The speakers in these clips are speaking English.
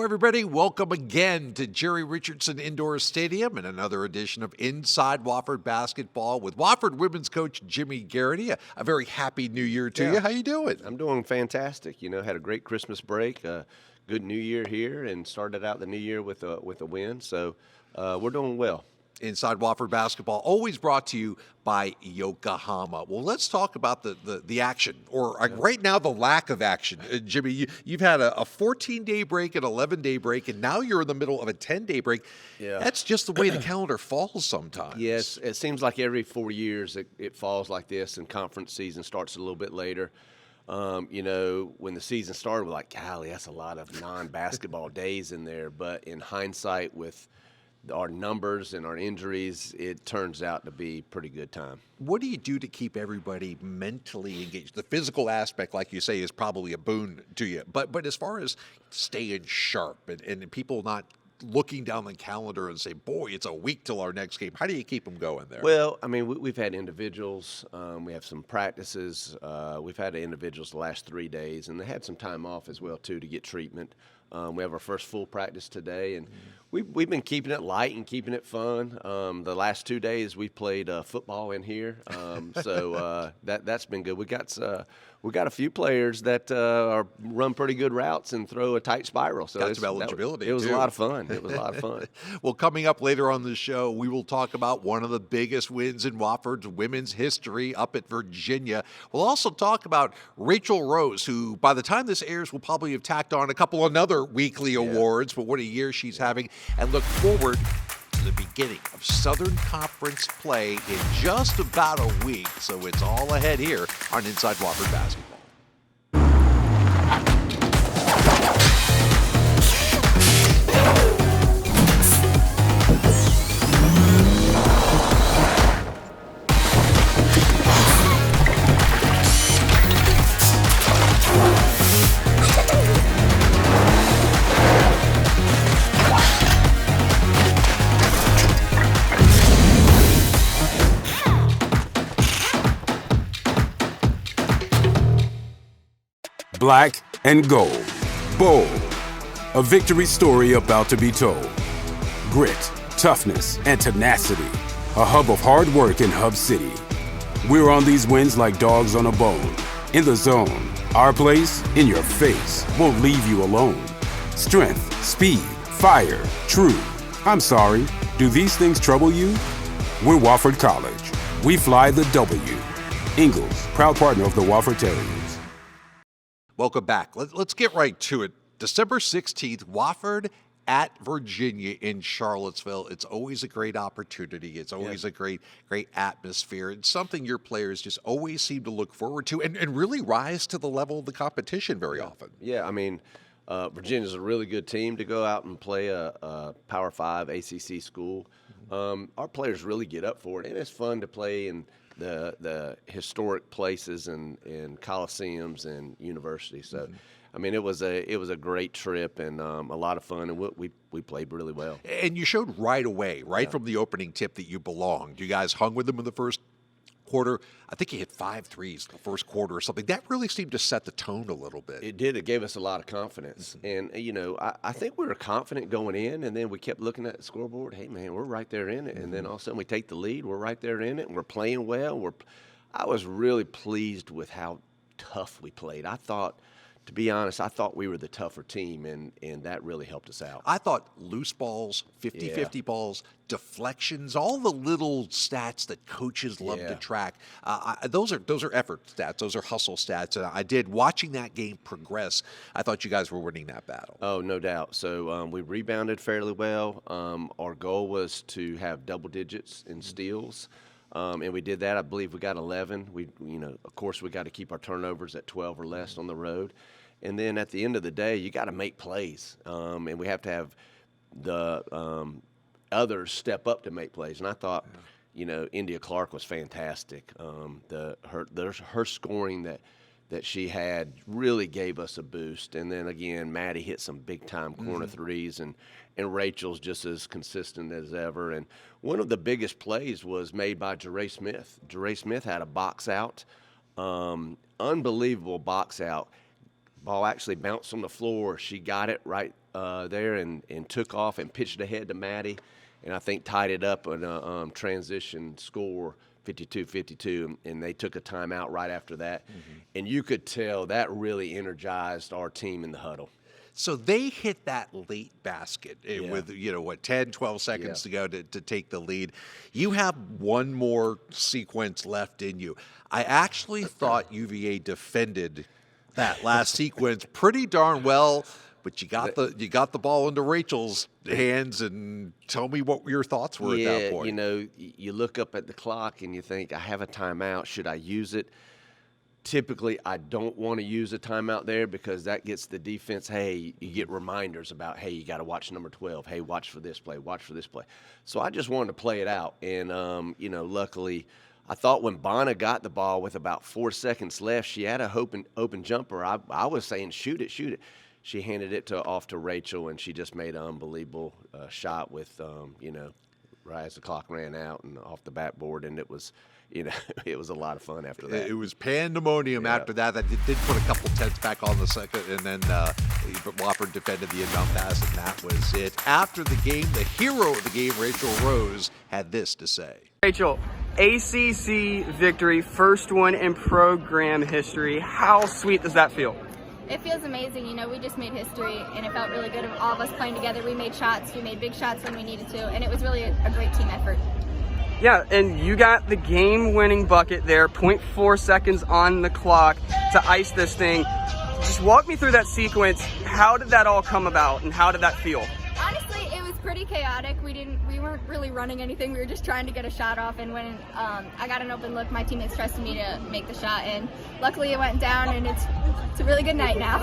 Hello, everybody. Welcome again to Jerry Richardson Indoor Stadium and another edition of Inside Wofford Basketball with Wofford women's coach Jimmy Garrity. A very happy New Year to you. How you doing? I'm doing fantastic. Had a great Christmas break, good New Year here, and started out the new year with a win. So we're doing well. Inside Wofford Basketball, always brought to you by Yokohama. Well, let's talk about the action, or right now the lack of action. Jimmy, you've had a 14-day break, an 11-day break, and now you're in the middle of a 10-day break. Yeah. That's just the way the calendar falls sometimes. Yes, it seems like every 4 years it falls like this, and conference season starts a little bit later. When the season started, we're like, golly, that's a lot of non-basketball days in there. But in hindsight, with our numbers and our injuries, it turns out to be pretty good time. What do you do to keep everybody mentally engaged? The physical aspect, like you say, is probably a boon to you. But as far as staying sharp and people not looking down the calendar and say, boy, it's a week till our next game, how do you keep them going there? Well, I mean, we've had individuals. We have some practices. We've had individuals the last 3 days, and they had some time off as well, too, to get treatment. We have our first full practice today, and we've been keeping it light and keeping it fun. The last 2 days we played football in here, so that's been good. We got a few players that run pretty good routes and throw a tight spiral. So got some eligibility. It was a lot of fun. It was a lot of fun. Well, coming up later on the show, we will talk about one of the biggest wins in Wofford's women's history up at Virginia. We'll also talk about Rachel Rose, who by the time this airs will probably have tacked on a couple another weekly awards, but what a year she's having, and look forward to the beginning of Southern Conference play in just about a week. So it's all ahead here on Inside Wofford Basketball. Black and gold. Bold. A victory story about to be told. Grit, toughness, and tenacity. A hub of hard work in Hub City. We're on these wins like dogs on a bone. In the zone. Our place, in your face. Won't leave you alone. Strength, speed, fire, true. I'm sorry, do these things trouble you? We're Wofford College. We fly the W. Ingalls, proud partner of the Wofford Terriers. Welcome back. Let's get right to it. December 16th, Wofford at Virginia in Charlottesville. It's always a great opportunity. It's always a great atmosphere. It's something your players just always seem to look forward to and really rise to the level of the competition very often. Yeah, I mean, Virginia's a really good team to go out and play a Power 5 ACC school. Our players really get up for it, and it's fun to play in the historic places and coliseums and universities. So, I mean, it was a great trip and a lot of fun, and we played really well. And you showed right away, from the opening tip, that you belonged. You guys hung with them in the first quarter. I think you hit 5 threes in the first quarter or something. That really seemed to set the tone a little bit. It did. It gave us a lot of confidence. And, I think we were confident going in, and then we kept looking at the scoreboard. Hey, man, we're right there in it. And then all of a sudden we take the lead. We're right there in it, and we're playing well. I was really pleased with how tough we played. To be honest, I thought we were the tougher team, and that really helped us out. I thought loose balls, 50-50 balls, deflections, all the little stats that coaches love to track, those are effort stats. Those are hustle stats. And watching that game progress, I thought you guys were winning that battle. Oh, no doubt. So we rebounded fairly well. Our goal was to have double digits in steals. And we did that. I believe we got 11. Of course, we got to keep our turnovers at 12 or less on the road. And then at the end of the day, you got to make plays. And we have to have the others step up to make plays. And I thought, India Clark was fantastic. Her scoring that she had really gave us a boost. And then again, Maddie hit some big time corner threes, and Rachel's just as consistent as ever. And one of the biggest plays was made by Jeray Smith. Jeray Smith had a box out, unbelievable box out. Ball actually bounced on the floor. She got it right there and took off and pitched ahead to Maddie, and I think tied it up on a transition score, 52-52, and they took a timeout right after that. And you could tell that really energized our team in the huddle. So they hit that late basket with, 10, 12 seconds to go to take the lead. You have one more sequence left in you. I actually thought UVA defended that last sequence pretty darn well, but you got the ball into Rachel's hands, and tell me what your thoughts were at that point. You look up at the clock and you think, I have a timeout. Should I use it? Typically, I don't want to use a timeout there because that gets the defense, hey, you get reminders about, hey, you got to watch number 12. Hey, watch for this play, watch for this play. So I just wanted to play it out. And, luckily, I thought when Bonna got the ball with about 4 seconds left, she had a open jumper. I was saying, shoot it. She handed it off to Rachel, and she just made an unbelievable shot with, right as the clock ran out and off the backboard, and it was – it was a lot of fun after that. It was pandemonium after that. That did put a couple tenths back on the second, and then Wofford defended the inbound pass, and that was it. After the game, the hero of the game, Rachel Rose, had this to say. Rachel, ACC victory, first one in program history. How sweet does that feel? It feels amazing. We just made history, and it felt really good of all of us playing together. We made shots. We made big shots when we needed to, and it was really a great team effort. Yeah, and you got the game-winning bucket there, 0.4 seconds on the clock to ice this thing. Just walk me through that sequence. How did that all come about, and how did that feel? Honestly, it was pretty chaotic. We weren't really running anything. We were just trying to get a shot off, and when I got an open look, my teammates trusted me to make the shot, and luckily it went down, and it's a really good night now.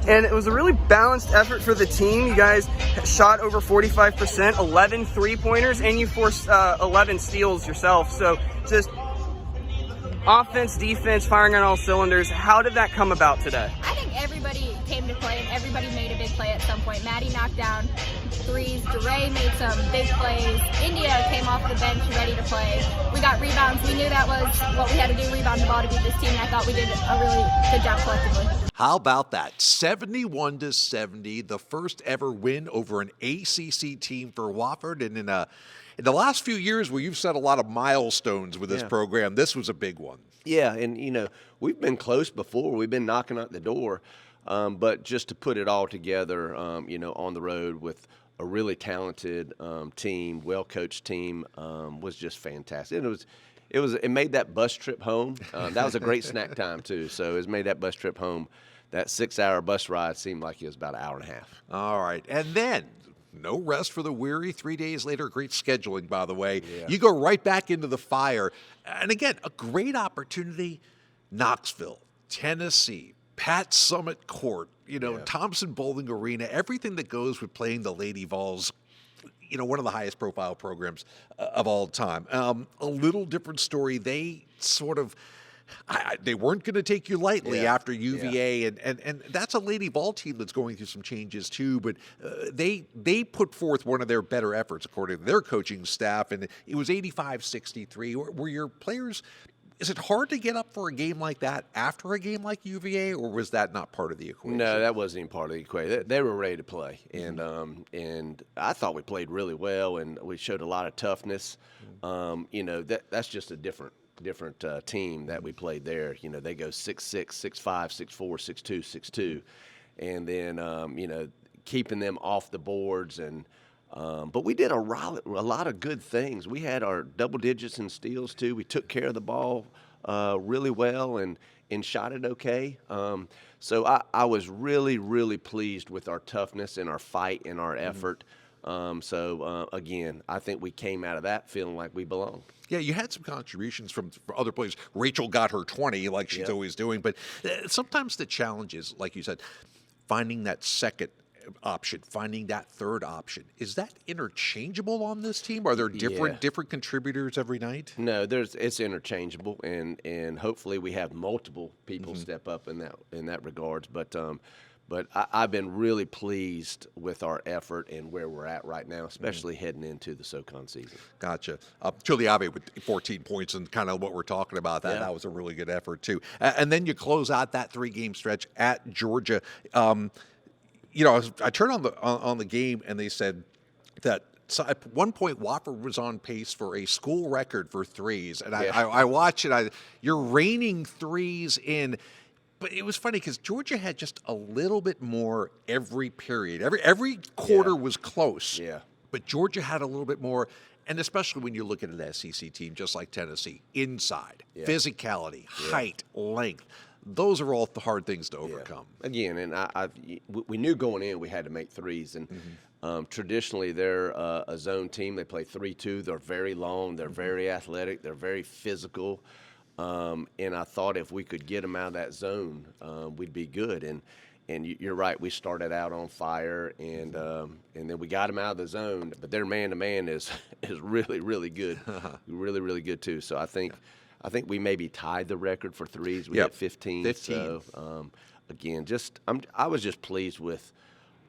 And it was a really balanced effort for the team. You guys shot over 45%, 11 three-pointers, and you forced 11 steals yourself. So just offense, defense, firing on all cylinders. How did that come about today? I think everybody came to play, and everybody made a big play at some point. Maddie knocked down threes. DeRay made some big plays. India came off the bench ready to play. We got rebounds. We knew that was what we had to do, rebound the ball to beat this team, and I thought we did a really good job collectively. How about that? 71-70, the first ever win over an ACC team for Wofford. And in the last few years where you've set a lot of milestones with this program, this was a big one. Yeah, and, we've been close before. We've been knocking at the door. But just to put it all together, on the road with a really talented team, well-coached team, was just fantastic. And it made that bus trip home. That was a great snack time, too. So it made that bus trip home. That 6-hour bus ride seemed like it was about an hour and a half. All right. And then, no rest for the weary. 3 days later, great scheduling, by the way. Yeah. You go right back into the fire. And again, a great opportunity. Knoxville, Tennessee, Pat Summit Court, Thompson Bowling Arena, everything that goes with playing the Lady Vols. One of the highest profile programs of all time. A little different story. They sort of, they weren't going to take you lightly after UVA, and that's a Lady Vol team that's going through some changes too. But they put forth one of their better efforts according to their coaching staff, and it was 85-63. Were your players? Is it hard to get up for a game like that after a game like UVA, or was that not part of the equation? No, that wasn't even part of the equation. They were ready to play, and I thought we played really well, and we showed a lot of toughness. That's just a different team that we played there. They go 6'6", 6'5", 6'4", 6'2", 6'2", and then keeping them off the boards and. But we did a lot of good things. We had our double digits in steals, too. We took care of the ball really well and shot it okay. So I was really, really pleased with our toughness and our fight and our effort. Again, I think we came out of that feeling like we belonged. Yeah, you had some contributions from other players. Rachel got her 20 like she's always doing. But sometimes the challenge is, like you said, finding that second option, finding that third option. Is that interchangeable on this team? Are there different contributors every night? No, it's interchangeable, and hopefully we have multiple people step up in that regards. But I've been really pleased with our effort and where we're at right now, especially heading into the SoCon season. Gotcha. Chuliave with 14 points and kind of what we're talking about. That was a really good effort too. And then you close out that 3-game stretch at Georgia. I turned on the game and they said that at one point Wofford was on pace for a school record for threes, and I watched it. You're raining threes in. But it was funny because Georgia had just a little bit more every period. Every quarter was close. Yeah. But Georgia had a little bit more, and especially when you look at an SEC team just like Tennessee, inside, physicality, height, length. Those are all the hard things to overcome. Again, and we knew going in we had to make threes. And traditionally they're a zone team. They play 3-2. They're very long. They're very athletic. They're very physical. And I thought if we could get them out of that zone, we'd be good. And you're right, we started out on fire, and then we got them out of the zone. But their man-to-man is really, really good, really, really good too. So I think we maybe tied the record for threes. We had 15. So again, I was just pleased with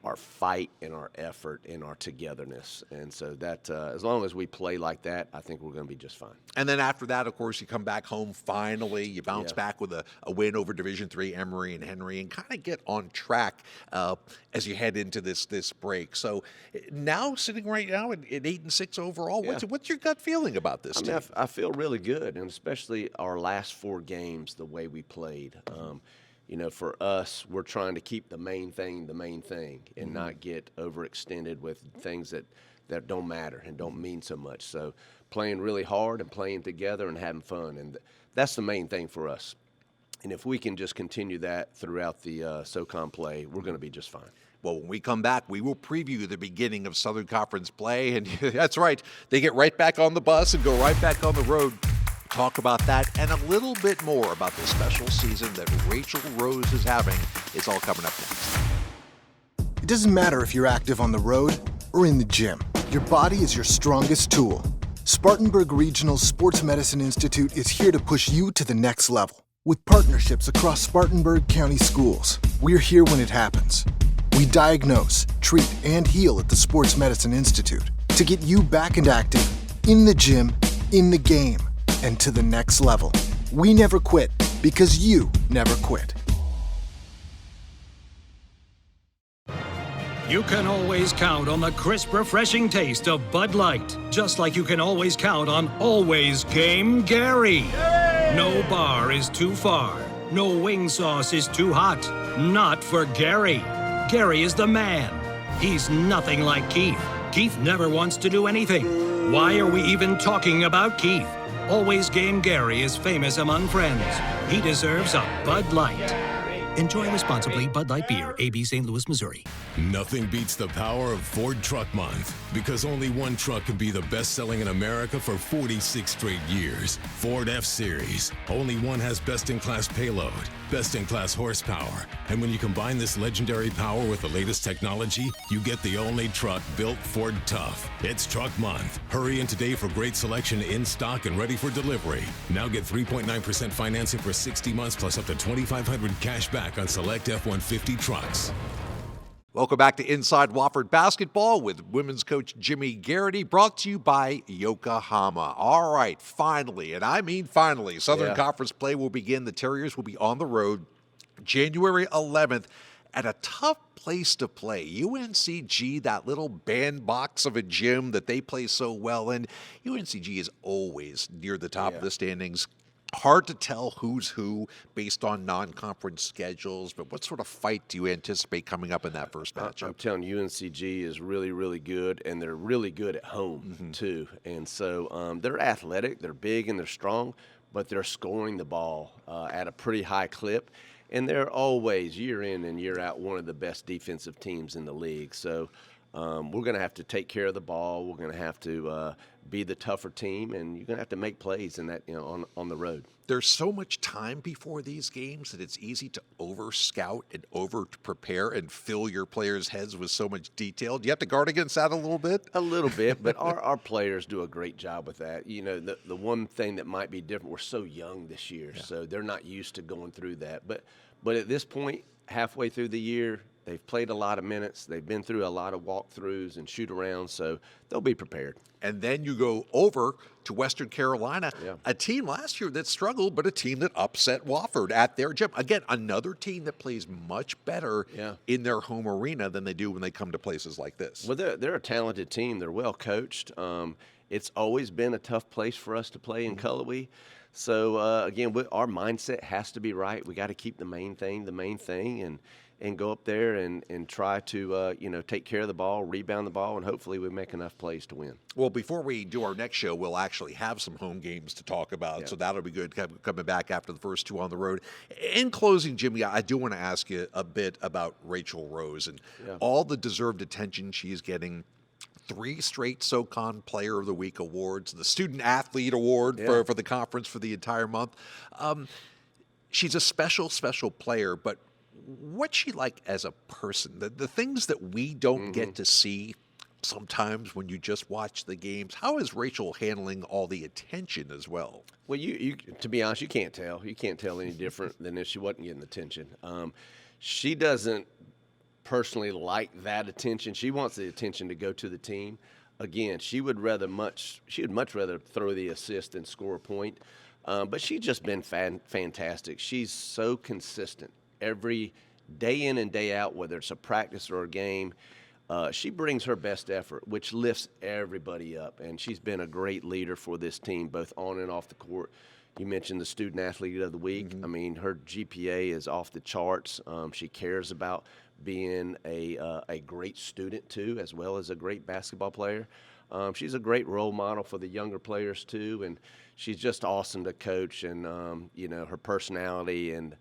our fight and our effort and our togetherness. And so that as long as we play like that, I think we're going to be just fine. And then after that, of course, you come back home finally. You bounce back with a win over Division III Emory and Henry and kind of get on track as you head into this break. So now sitting right now at 8-6 overall, what's your gut feeling about this team? I feel really good, and especially our last 4 games, the way we played. For us, we're trying to keep the main thing, and not get overextended with things that don't matter and don't mean so much. So playing really hard and playing together and having fun, and that's the main thing for us. And if we can just continue that throughout the SoCon play, we're going to be just fine. Well, when we come back, we will preview the beginning of Southern Conference play, and that's right, they get right back on the bus and go right back on the road. Talk about that and a little bit more about the special season that Rachel Rose is having. It's all coming up next. It doesn't matter if you're active on the road or in the gym. Your body is your strongest tool. Spartanburg Regional Sports Medicine Institute is here to push you to the next level. With partnerships across Spartanburg County schools, we're here when it happens. We diagnose, treat, and heal at the Sports Medicine Institute to get you back and active, in the gym, in the game, and to the next level. We never quit because you never quit. You can always count on the crisp, refreshing taste of Bud Light, just like you can always count on Always Game Gary. No bar is too far. No wing sauce is too hot. Not for Gary. Gary is the man. He's nothing like Keith. Keith never wants to do anything. Why are we even talking about Keith? Always Game Gary is famous among friends. He deserves a Bud Light. Enjoy responsibly. Bud Light Beer, AB St. Louis, Missouri. Nothing beats the power of Ford Truck Month, because only one truck can be the best-selling in America for 46 straight years. Ford F-Series. Only one has best-in-class payload, best-in-class horsepower. And when you combine this legendary power with the latest technology, you get the only truck built Ford tough. It's Truck Month. Hurry in today for great selection in stock and ready for delivery. Now get 3.9% financing for 60 months plus up to $2,500 cash back on select F-150 trucks. Welcome back to Inside Wofford Basketball with women's coach Jimmy Garrity, brought to you by Yokohama. All right, finally, and I mean finally, Southern Conference play will begin. The Terriers will be on the road January 11th at a tough place to play. UNCG, that little bandbox of a gym that they play so well in. UNCG is always near the top of the standings. Hard to tell who's who based on non-conference schedules, but what sort of fight do you anticipate coming up in that first matchup? I'm telling you, UNCG is really, really good, and they're really good at home, too. And so they're athletic, they're big, and they're strong, but they're scoring the ball at a pretty high clip. And they're always, year in and year out, one of the best defensive teams in the league. So we're going to have to take care of the ball. We're going to have to be the tougher team, and you're going to have to make plays in that, on the road. There's so much time before these games that it's easy to over-scout and over-prepare and fill your players' heads with so much detail. Do you have to guard against that a little bit? A little bit, but our players do a great job with that. The one thing that might be different, we're so young this year, so they're not used to going through that. But at this point, halfway through the year, They've played a lot of minutes. They've been through a lot of walkthroughs and shoot-arounds, so they'll be prepared. And then you go over to Western Carolina, Yeah. a team last year that struggled, but a team that upset Wofford at their gym. Again, another team that plays much better Yeah. in their home arena than they do when they come to places like this. Well, they're a talented team. They're well coached. It's always been a tough place for us to play in Cullowhee. So, again, our mindset has to be right. We got to keep the main thing, and go up there and try to, take care of the ball, rebound the ball, and hopefully we make enough plays to win. Well, before we do our next show, we'll actually have some home games to talk about, Yeah. so that'll be good coming back after the first two on the road. In closing, Jimmy, I do want to ask you a bit about Rachel Rose and all the deserved attention she's getting. 3 straight SoCon Player of the Week awards, the Student Athlete Award for the conference for the entire month. She's a special player, but what's she like as a person? The things that we don't get to see sometimes when you just watch the games. How is Rachel handling all the attention as well? Well, you to be honest, you can't tell. You can't tell any different than if she wasn't getting attention. She doesn't personally like that attention. She wants the attention to go to the team. Again, she would much rather throw the assist than score a point. But she's just been fantastic. She's so consistent every day in and day out, whether it's a practice or a game. She brings her best effort, which lifts everybody up. And she's been a great leader for this team, both on and off the court. You mentioned the Student Athlete of the Week. I mean, her GPA is off the charts. She cares about being a great student, too, as well as a great basketball player. She's a great role model for the younger players, too, and she's just awesome to coach. And, her personality, and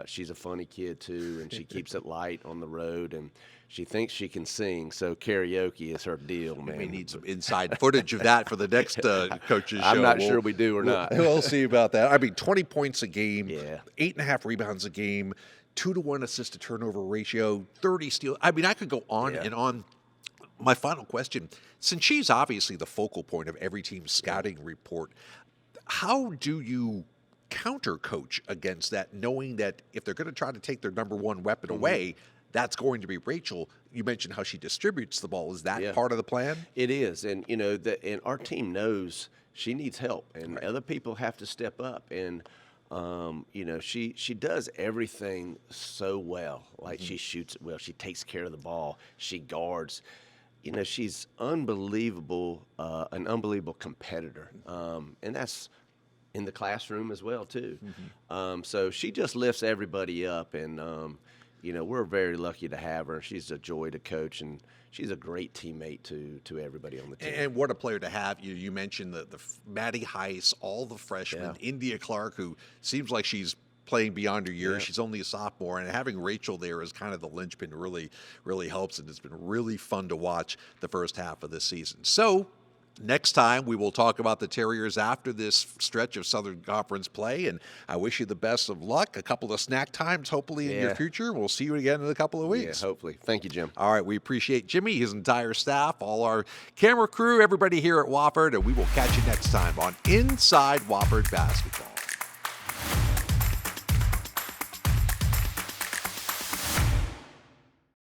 she's a funny kid, too, and she keeps it light on the road, and she thinks she can sing, so karaoke is her deal, man. We need some inside footage of that for the next coaches show. I'm not sure we do or not. We'll see about that. I mean, 20 points a game, Yeah. 8.5 rebounds a game, 2-to-1 assist-to-turnover ratio, 30 steals. I mean, I could go on and on. My final question, since she's obviously the focal point of every team's scouting report, how do you counter-coach against that, knowing that if they're going to try to take their number one weapon away, that's going to be Rachel? You mentioned how she distributes the ball. Is that part of the plan? It is, and and our team knows she needs help, and other people have to step up. And she does everything so well. Like she shoots it well, she takes care of the ball, she guards. She's unbelievable, an unbelievable competitor, and that's in the classroom as well too. So she just lifts everybody up, and we're very lucky to have her. She's a joy to coach, and she's a great teammate to everybody on the team. And what a player to have. You mentioned the Maddie Heiss, all the freshmen, India Clark, who seems like she's playing beyond her years. She's only a sophomore, and having Rachel there as kind of the linchpin really helps, and it's been really fun to watch the first half of this season. So next time, we will talk about the Terriers after this stretch of Southern Conference play, and I wish you the best of luck. A couple of snack times, hopefully, in your future. We'll see you again in a couple of weeks. Yeah, hopefully. Thank you, Jim. All right, we appreciate Jimmy, his entire staff, all our camera crew, everybody here at Wofford, and we will catch you next time on Inside Wofford Basketball.